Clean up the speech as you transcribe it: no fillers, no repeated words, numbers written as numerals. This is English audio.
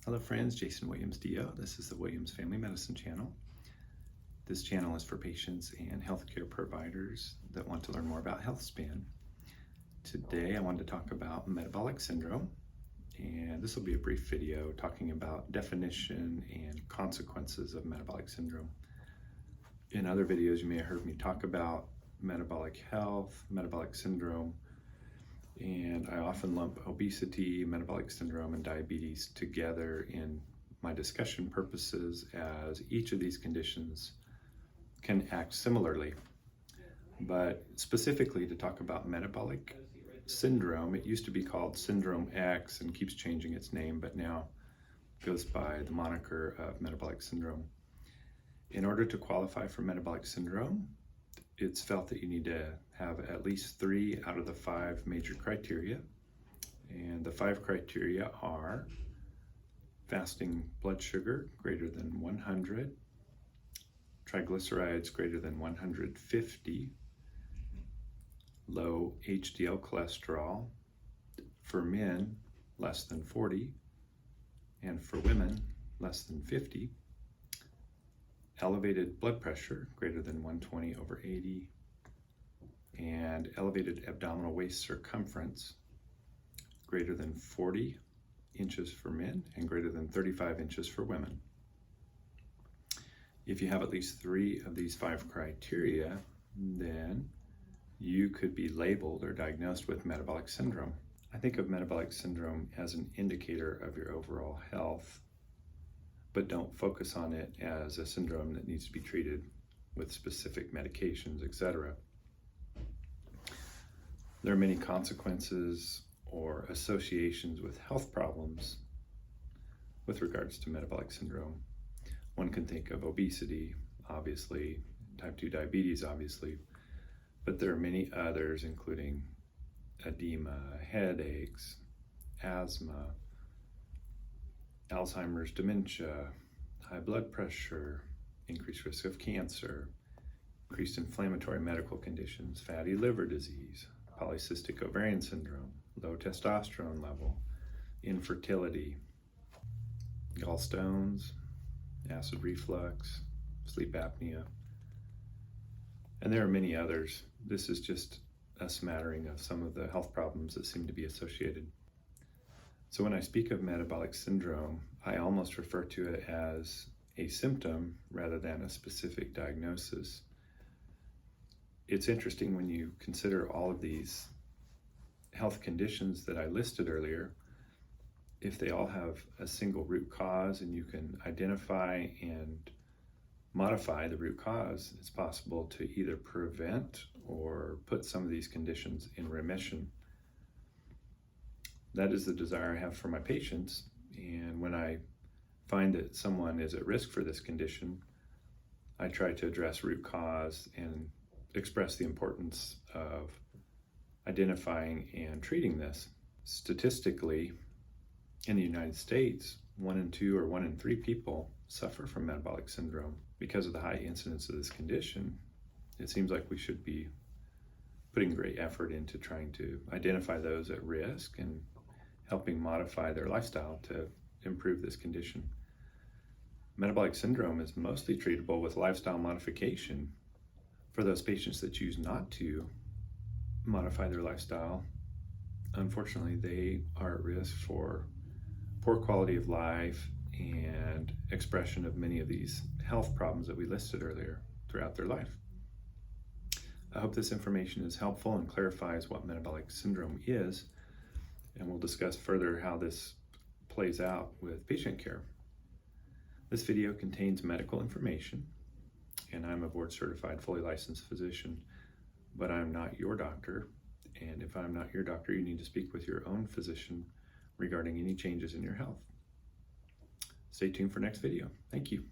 Hello friends, Jason Williams DO. This is the Williams Family Medicine channel. This channel is for patients and healthcare providers that want to learn more about health span. Today I wanted to talk about metabolic syndrome, and this will be a brief video talking about definition and consequences of metabolic syndrome. In other videos you may have heard me talk about metabolic health, metabolic syndrome, and I often lump obesity, metabolic syndrome, and diabetes together in my discussion purposes, as each of these conditions can act similarly. But specifically to talk about metabolic syndrome, it used to be called Syndrome X and keeps changing its name, but now goes by the moniker of metabolic syndrome. In order to qualify for metabolic syndrome, it's felt that you need to have at least 3 out of the 5 major criteria. And the 5 criteria are fasting blood sugar greater than 100, triglycerides greater than 150, low HDL cholesterol, for men less than 40, and for women less than 50, elevated blood pressure greater than 120/80, and elevated abdominal waist circumference greater than 40 inches for men and greater than 35 inches for women. If you have at least 3 of these 5 criteria, then you could be labeled or diagnosed with metabolic syndrome. I think of metabolic syndrome as an indicator of your overall health, but don't focus on it as a syndrome that needs to be treated with specific medications, etc. There are many consequences or associations with health problems with regards to metabolic syndrome. One can think of obesity, obviously, type 2 diabetes, obviously, but there are many others, including edema, headaches, asthma, Alzheimer's, dementia, high blood pressure, increased risk of cancer, increased inflammatory medical conditions, fatty liver disease, polycystic ovarian syndrome, low testosterone level, infertility, gallstones, acid reflux, sleep apnea, and there are many others. This is just a smattering of some of the health problems that seem to be associated. So when I speak of metabolic syndrome, I almost refer to it as a symptom rather than a specific diagnosis. It's interesting when you consider all of these health conditions that I listed earlier, if they all have a single root cause and you can identify and modify the root cause, it's possible to either prevent or put some of these conditions in remission. That is the desire I have for my patients, and when I find that someone is at risk for this condition, I try to address root cause and express the importance of identifying and treating this. Statistically, in the United States, 1 in 2 or 1 in 3 people suffer from metabolic syndrome. Because of the high incidence of this condition, it seems like we should be putting great effort into trying to identify those at risk and helping modify their lifestyle to improve this condition. Metabolic syndrome is mostly treatable with lifestyle modification. For those patients that choose not to modify their lifestyle, unfortunately, they are at risk for poor quality of life and expression of many of these health problems that we listed earlier throughout their life. I hope this information is helpful and clarifies what metabolic syndrome is, and we'll discuss further how this plays out with patient care. This video contains medical information, and I'm a board-certified, fully licensed physician, but I'm not your doctor, and if I'm not your doctor, you need to speak with your own physician regarding any changes in your health. Stay tuned for next video. Thank you.